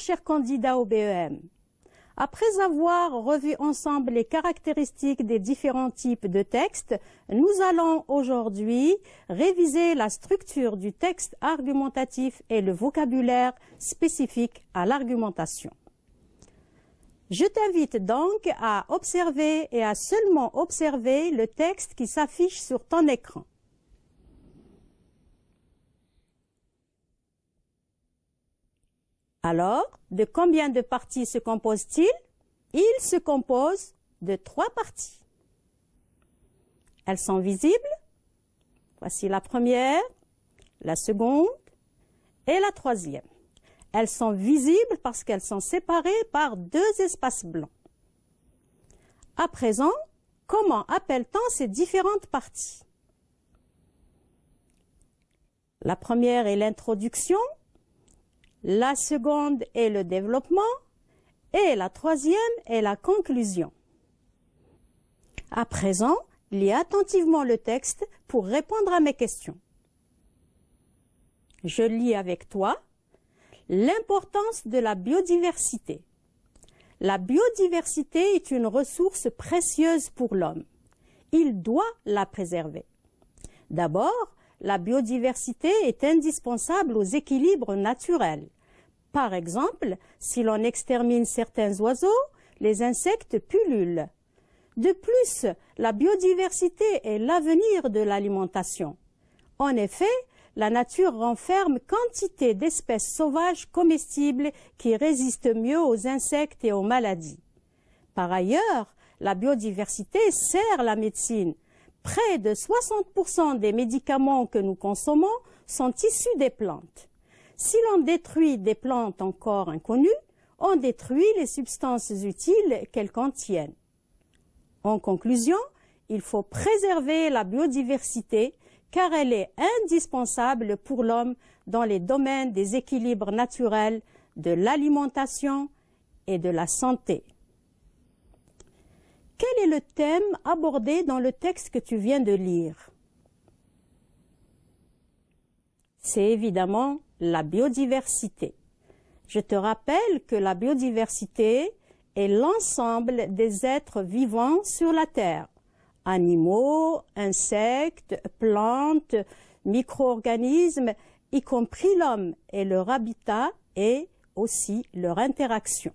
chers candidats au BEM, après avoir revu ensemble les caractéristiques des différents types de textes, nous allons aujourd'hui réviser la structure du texte argumentatif et le vocabulaire spécifique à l'argumentation. Je t'invite donc à observer et à seulement observer le texte qui s'affiche sur ton écran. Alors, de combien de parties se compose-t-il? Il se compose de 3 parties. Elles sont visibles. Voici la première, la seconde et la troisième. Elles sont visibles parce qu'elles sont séparées par 2 espaces blancs. À présent, comment appelle-t-on ces différentes parties? La première est l'introduction. La seconde est le développement et la troisième est la conclusion. À présent, lis attentivement le texte pour répondre à mes questions. Je lis avec toi l'importance de la biodiversité. La biodiversité est une ressource précieuse pour l'homme. Il doit la préserver. D'abord, la biodiversité est indispensable aux équilibres naturels. Par exemple, si l'on extermine certains oiseaux, les insectes pullulent. De plus, la biodiversité est l'avenir de l'alimentation. En effet, la nature renferme quantité d'espèces sauvages comestibles qui résistent mieux aux insectes et aux maladies. Par ailleurs, la biodiversité sert la médecine. Près de 60% des médicaments que nous consommons sont issus des plantes. Si l'on détruit des plantes encore inconnues, on détruit les substances utiles qu'elles contiennent. En conclusion, il faut préserver la biodiversité car elle est indispensable pour l'homme dans les domaines des équilibres naturels, de l'alimentation et de la santé. Quel est le thème abordé dans le texte que tu viens de lire? C'est évidemment la biodiversité. Je te rappelle que la biodiversité est l'ensemble des êtres vivants sur la Terre. Animaux, insectes, plantes, micro-organismes, y compris l'homme et leur habitat et aussi leur interaction.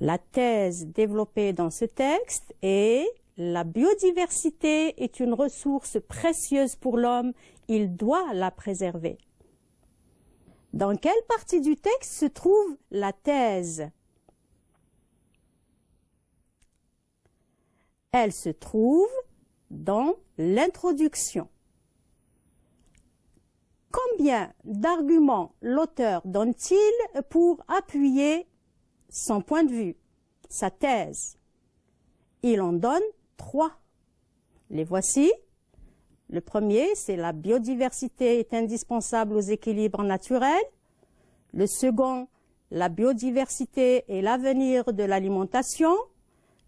La thèse développée dans ce texte est « La biodiversité est une ressource précieuse pour l'homme, il doit la préserver ». Dans quelle partie du texte se trouve la thèse? Elle se trouve dans l'introduction. Combien d'arguments l'auteur donne-t-il pour appuyer son point de vue, sa thèse? Il en donne 3. Les voici. Le premier, c'est la biodiversité est indispensable aux équilibres naturels. Le second, la biodiversité est l'avenir de l'alimentation.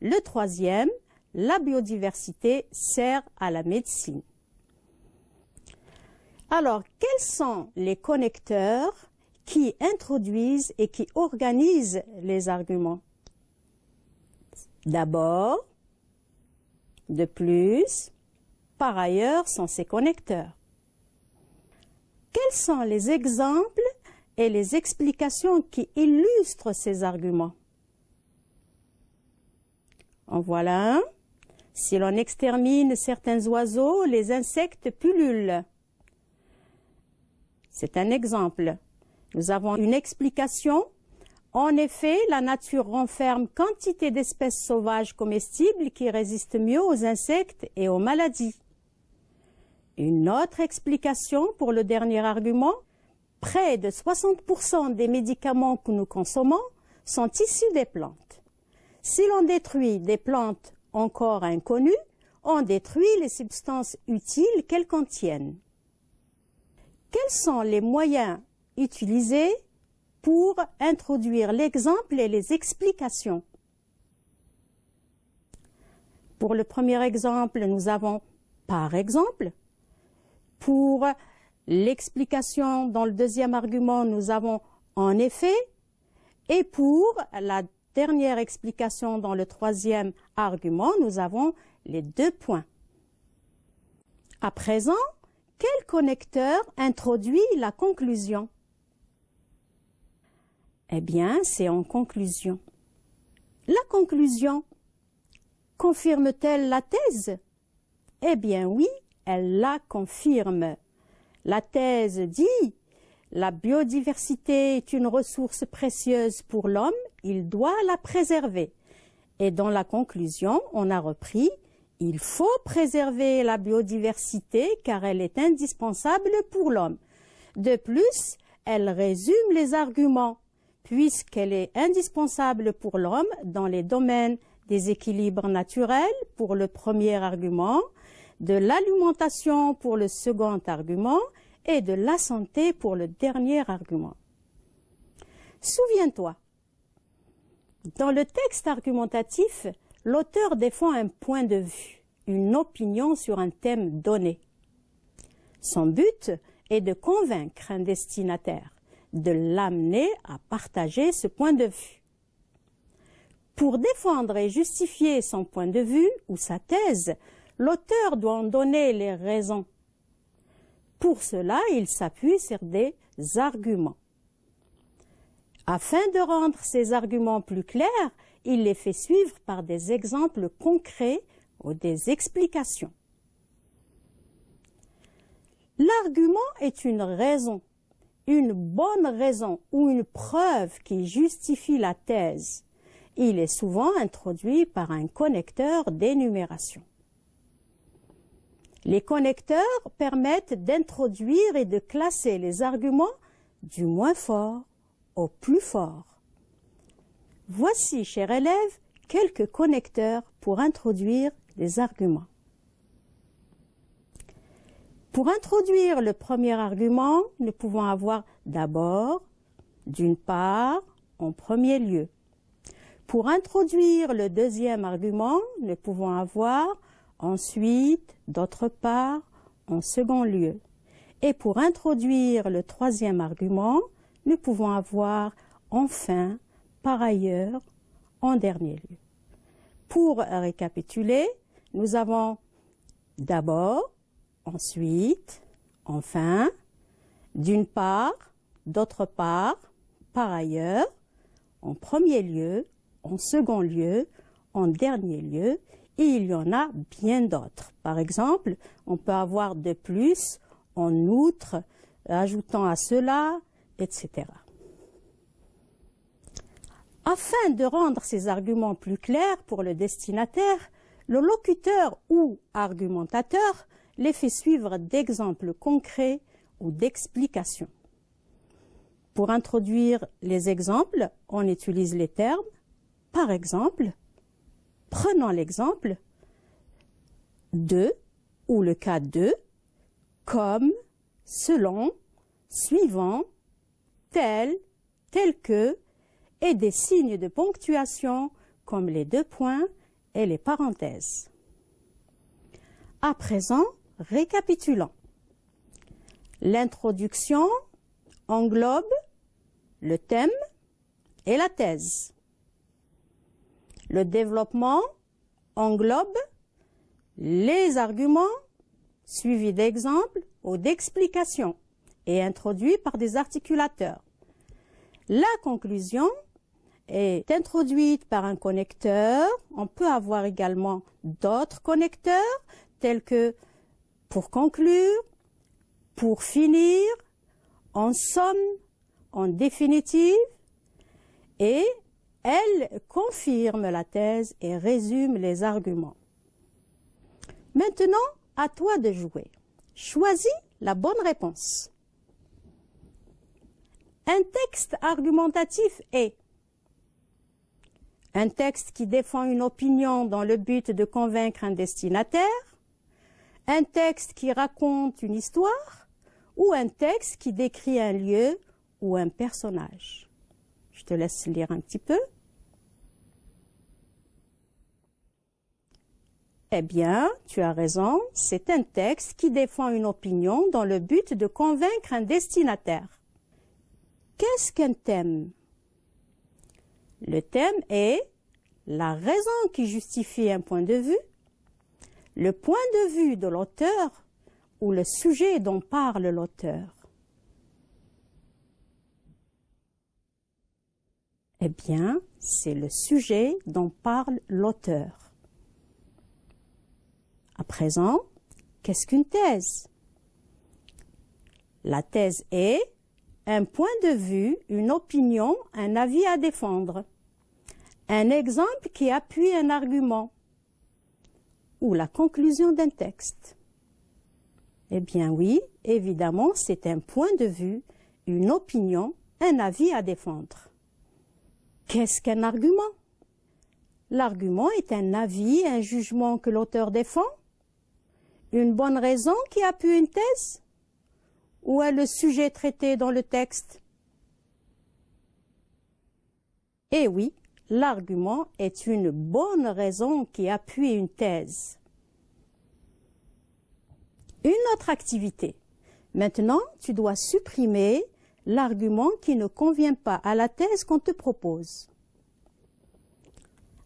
Le troisième, la biodiversité sert à la médecine. Alors, quels sont les connecteurs qui introduisent et qui organisent les arguments? D'abord, de plus, par ailleurs sont ces connecteurs. Quels sont les exemples et les explications qui illustrent ces arguments? En voilà un. Si l'on extermine certains oiseaux, les insectes pullulent. C'est un exemple. Nous avons une explication. En effet, la nature renferme quantité d'espèces sauvages comestibles qui résistent mieux aux insectes et aux maladies. Une autre explication pour le dernier argument, près de 60% des médicaments que nous consommons sont issus des plantes. Si l'on détruit des plantes encore inconnues, on détruit les substances utiles qu'elles contiennent. Quels sont les moyens utilisés pour introduire l'exemple et les explications? Pour le premier exemple, nous avons par exemple. Pour l'explication dans le deuxième argument, nous avons En effet, et pour la dernière explication dans le troisième argument, nous avons les 2 points. À présent, quel connecteur introduit la conclusion? Eh bien, c'est en conclusion. La conclusion confirme-t-elle la thèse? Eh bien oui, elle la confirme. La thèse dit « La biodiversité est une ressource précieuse pour l'homme, il doit la préserver. » Et dans la conclusion, on a repris « Il faut préserver la biodiversité car elle est indispensable pour l'homme. » De plus, elle résume les arguments, puisqu'elle est indispensable pour l'homme dans les domaines des équilibres naturels pour le premier argument, de l'alimentation pour le second argument et de la santé pour le dernier argument. Souviens-toi, dans le texte argumentatif, l'auteur défend un point de vue, une opinion sur un thème donné. Son but est de convaincre un destinataire, de l'amener à partager ce point de vue. Pour défendre et justifier son point de vue ou sa thèse, l'auteur doit en donner les raisons. Pour cela, il s'appuie sur des arguments. Afin de rendre ces arguments plus clairs, il les fait suivre par des exemples concrets ou des explications. L'argument est une raison, une bonne raison ou une preuve qui justifie la thèse. Il est souvent introduit par un connecteur d'énumération. Les connecteurs permettent d'introduire et de classer les arguments du moins fort au plus fort. Voici, chers élèves, quelques connecteurs pour introduire les arguments. Pour introduire le premier argument, nous pouvons avoir d'abord, d'une part, en premier lieu. Pour introduire le deuxième argument, nous pouvons avoir ensuite, d'autre part, en second lieu. Et pour introduire le troisième argument, nous pouvons avoir enfin, par ailleurs, en dernier lieu. Pour récapituler, nous avons d'abord, ensuite, enfin, d'une part, d'autre part, par ailleurs, en premier lieu, en second lieu, en dernier lieu, et il y en a bien d'autres. Par exemple, on peut avoir de plus, en outre, ajoutant à cela, etc. Afin de rendre ces arguments plus clairs pour le destinataire, le locuteur ou argumentateur les fait suivre d'exemples concrets ou d'explications. Pour introduire les exemples, on utilise les termes. Par exemple, prenons l'exemple de ou le cas de, comme, selon, suivant, tel, tel que, et des signes de ponctuation comme les 2 points et les parenthèses. À présent, récapitulons. L'introduction englobe le thème et la thèse. Le développement englobe les arguments suivis d'exemples ou d'explications et introduits par des articulateurs. La conclusion est introduite par un connecteur. On peut avoir également d'autres connecteurs tels que pour conclure, pour finir, en somme, en définitive, et elle confirme la thèse et résume les arguments. Maintenant, à toi de jouer. Choisis la bonne réponse. Un texte argumentatif est un texte qui défend une opinion dans le but de convaincre un destinataire, un texte qui raconte une histoire ou un texte qui décrit un lieu ou un personnage. Je te laisse lire un petit peu. Eh bien, tu as raison, c'est un texte qui défend une opinion dans le but de convaincre un destinataire. qu'est-ce qu'un thème? Le thème est la raison qui justifie un point de vue, le point de vue de l'auteur ou le sujet dont parle l'auteur. Eh bien, c'est le sujet dont parle l'auteur. À présent, qu'est-ce qu'une thèse? La thèse est un point de vue, une opinion, un avis à défendre, un exemple qui appuie un argument ou la conclusion d'un texte. Eh bien oui, évidemment, c'est un point de vue, une opinion, un avis à défendre. Qu'est-ce qu'un argument? L'argument est un avis, un jugement que l'auteur défend, une bonne raison qui appuie une thèse, ou est le sujet traité dans le texte? Eh oui, l'argument est une bonne raison qui appuie une thèse. Une autre activité. Maintenant, tu dois supprimer l'argument qui ne convient pas à la thèse qu'on te propose.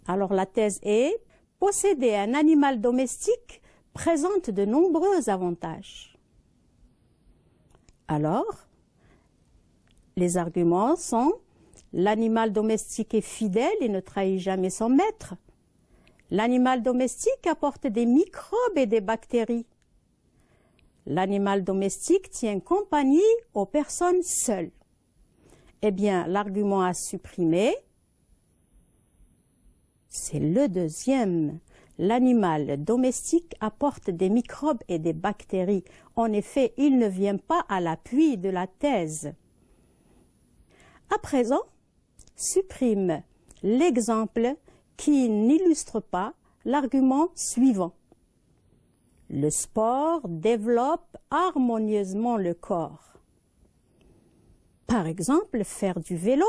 Alors la thèse est « Posséder un animal domestique présente de nombreux avantages ». Alors, les arguments sont « L'animal domestique est fidèle et ne trahit jamais son maître ». L'animal domestique apporte des microbes et des bactéries. L'animal domestique tient compagnie aux personnes seules. Eh bien, l'argument à supprimer, c'est le deuxième. L'animal domestique apporte des microbes et des bactéries. En effet, il ne vient pas à l'appui de la thèse. À présent, supprime l'exemple qui n'illustre pas l'argument suivant. Le sport développe harmonieusement le corps. Par exemple, faire du vélo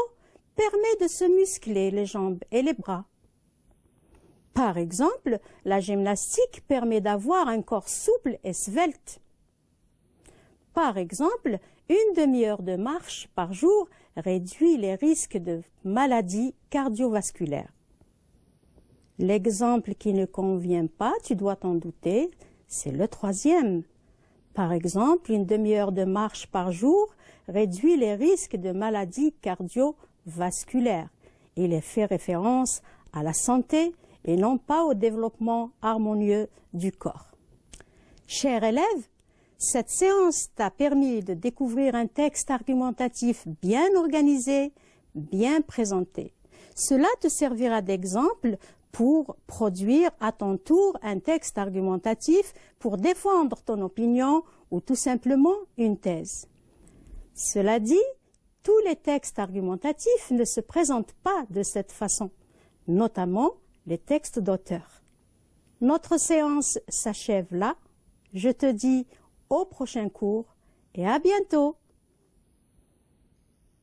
permet de se muscler les jambes et les bras. Par exemple, la gymnastique permet d'avoir un corps souple et svelte. Par exemple, une demi-heure de marche par jour réduit les risques de maladies cardiovasculaires. L'exemple qui ne convient pas, tu dois t'en douter, c'est le troisième. Par exemple, une demi-heure de marche par jour réduit les risques de maladies cardiovasculaires. Il est fait référence à la santé et non pas au développement harmonieux du corps. Chers élèves, cette séance t'a permis de découvrir un texte argumentatif bien organisé, bien présenté. Cela te servira d'exemple pour produire à ton tour un texte argumentatif pour défendre ton opinion ou tout simplement une thèse. Cela dit, tous les textes argumentatifs ne se présentent pas de cette façon, notamment les textes d'auteur. Notre séance s'achève là. Je te dis au prochain cours et à bientôt.